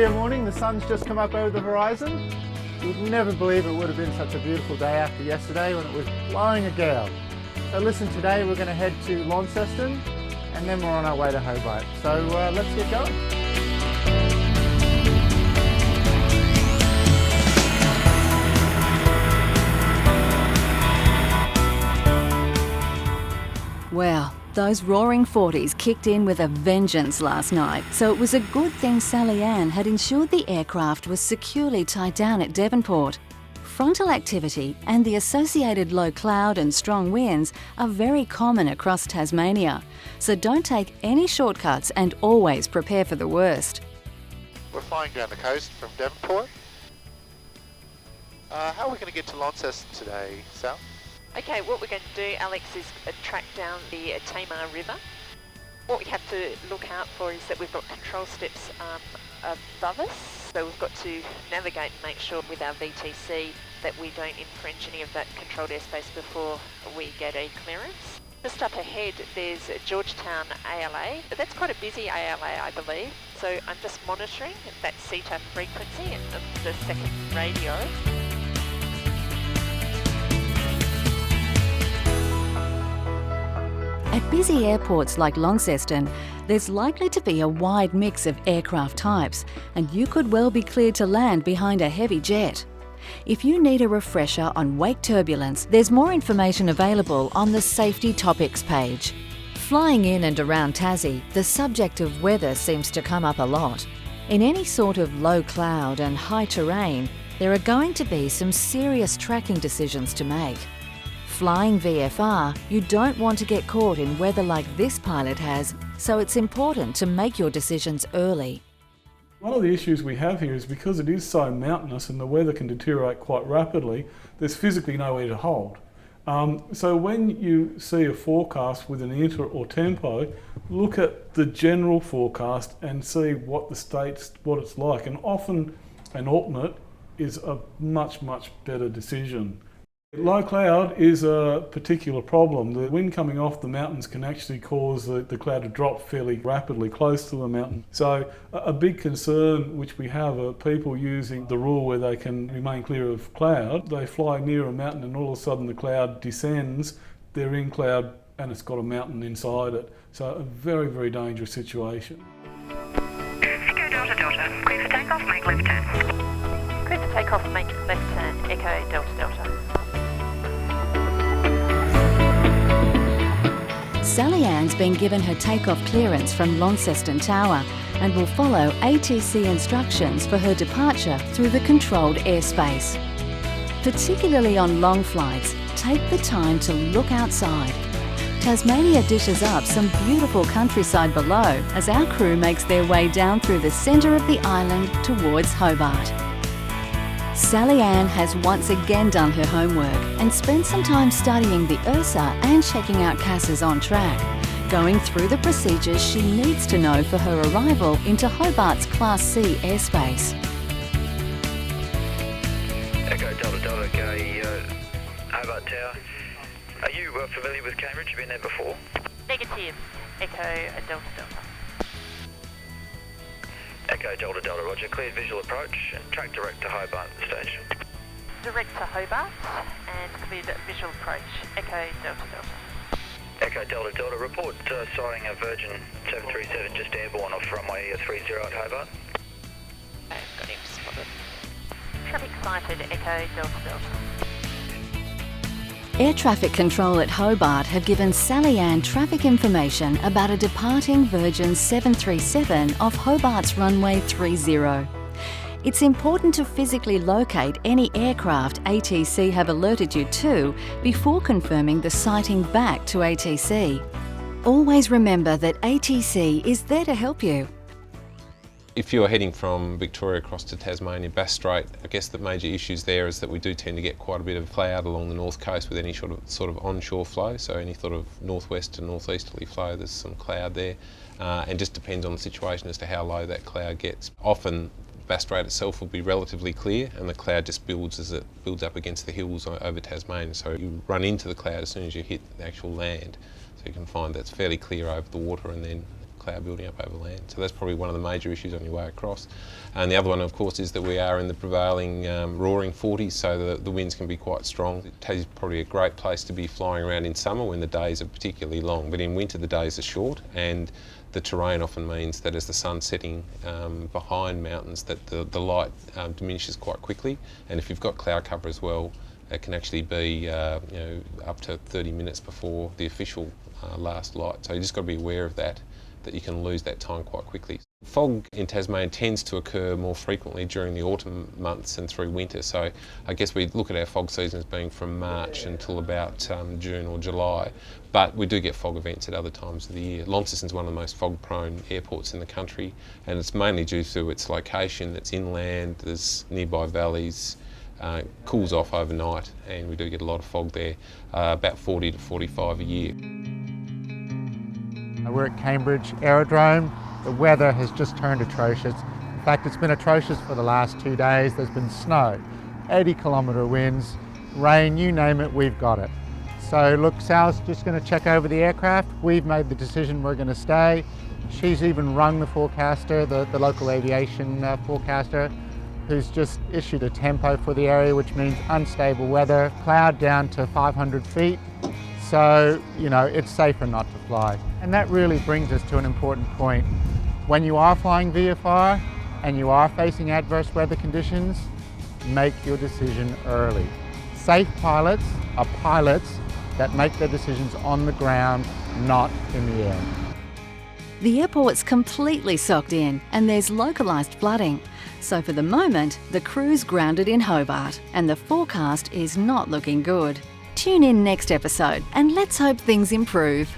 Victoria morning. The sun's just come up over the horizon. You'd never believe it would have been such a beautiful day after yesterday when it was blowing a gale. So listen, today we're going to head to Launceston and then we're on our way to Hobart. So let's get going. Well, those roaring 40s kicked in with a vengeance last night, so it was a good thing Sally Ann had ensured the aircraft was securely tied down at Devonport. Frontal activity and the associated low cloud and strong winds are very common across Tasmania, so don't take any shortcuts and always prepare for the worst. We're flying down the coast from Devonport. How are we going to get to Launceston today, Sal? Okay, what we're going to do, Alex, is track down the Tamar River. What we have to look out for is that we've got control steps above us, so we've got to navigate and make sure with our VTC that we don't infringe any of that controlled airspace before we get a clearance. Just up ahead there's Georgetown ALA. That's quite a busy ALA, I believe, so I'm just monitoring that CETA frequency and the second radio. At busy airports like Launceston, there's likely to be a wide mix of aircraft types, and you could well be cleared to land behind a heavy jet. If you need a refresher on wake turbulence, there's more information available on the Safety Topics page. Flying in and around Tassie, the subject of weather seems to come up a lot. In any sort of low cloud and high terrain, there are going to be some serious tracking decisions to make. Flying VFR, you don't want to get caught in weather like this pilot has, so it's important to make your decisions early. One of the issues we have here is because it is so mountainous and the weather can deteriorate quite rapidly, there's physically nowhere to hold. So when you see a forecast with an inter or tempo, look at the general forecast and see what it's like. And often an alternate is a much, much better decision. Low cloud is a particular problem. The wind coming off the mountains can actually cause the cloud to drop fairly rapidly close to the mountain. So a big concern which we have are people using the rule where they can remain clear of cloud. They fly near a mountain and all of a sudden the cloud descends, they're in cloud and it's got a mountain inside it. So a very, very dangerous situation. Echo Delta Delta, clear for takeoff, make left turn. Clear for takeoff, make left turn, Echo Delta Delta. Sally Ann's been given her takeoff clearance from Launceston Tower and will follow ATC instructions for her departure through the controlled airspace. Particularly on long flights, take the time to look outside. Tasmania dishes up some beautiful countryside below as our crew makes their way down through the centre of the island towards Hobart. Sally Ann has once again done her homework and spent some time studying the URSA and checking out CASA's on track, going through the procedures she needs to know for her arrival into Hobart's Class C airspace. Echo Delta Delta, okay, Hobart Tower. Are you familiar with Cambridge? You've been there before? Negative, Echo Delta Delta. Echo Delta Delta, roger. Cleared visual approach and track direct to Hobart station. Direct to Hobart and cleared visual approach, Echo Delta Delta. Echo Delta Delta, report sighting a Virgin 737 just airborne off runway 30 at Hobart. Okay, got him spotted. Traffic sighted, Echo Delta Delta. Air traffic control at Hobart have given Sally Ann traffic information about a departing Virgin 737 off Hobart's runway 30. It's important to physically locate any aircraft ATC have alerted you to before confirming the sighting back to ATC. Always remember that ATC is there to help you. If you're heading from Victoria across to Tasmania, Bass Strait, I guess the major issues there is that we do tend to get quite a bit of cloud along the north coast with any sort of onshore flow, so any sort of northwest to northeasterly flow, there's some cloud there, and just depends on the situation as to how low that cloud gets. Often Bass Strait itself will be relatively clear and the cloud just builds as it builds up against the hills over Tasmania, so you run into the cloud as soon as you hit the actual land, so you can find that's fairly clear over the water and then cloud building up over land. So that's probably one of the major issues on your way across. And the other one, of course, is that we are in the prevailing roaring 40s, so the winds can be quite strong. Tassie's probably a great place to be flying around in summer when the days are particularly long, but in winter the days are short, and the terrain often means that as the sun's setting behind mountains, that the light diminishes quite quickly, and if you've got cloud cover as well, it can actually be up to 30 minutes before the official last light. So you just got to be aware of that you can lose that time quite quickly. Fog in Tasmania tends to occur more frequently during the autumn months and through winter, so I guess we look at our fog season as being from March until about June or July, but we do get fog events at other times of the year. Launceston's one of the most fog-prone airports in the country, and it's mainly due to its location. It's inland, there's nearby valleys, cools off overnight, and we do get a lot of fog there, about 40 to 45 a year. We're at Cambridge Aerodrome. The weather has just turned atrocious. In fact, it's been atrocious for the last 2 days. There's been snow, 80-kilometre winds, rain, you name it, we've got it. So look, Sal's just going to check over the aircraft. We've made the decision we're going to stay. She's even rung the forecaster, the local aviation forecaster, who's just issued a tempo for the area, which means unstable weather, cloud down to 500 feet. So, it's safer not to fly. And that really brings us to an important point. When you are flying VFR and you are facing adverse weather conditions, make your decision early. Safe pilots are pilots that make their decisions on the ground, not in the air. The airport's completely socked in and there's localised flooding. So for the moment, the crew's grounded in Hobart and the forecast is not looking good. Tune in next episode and let's hope things improve.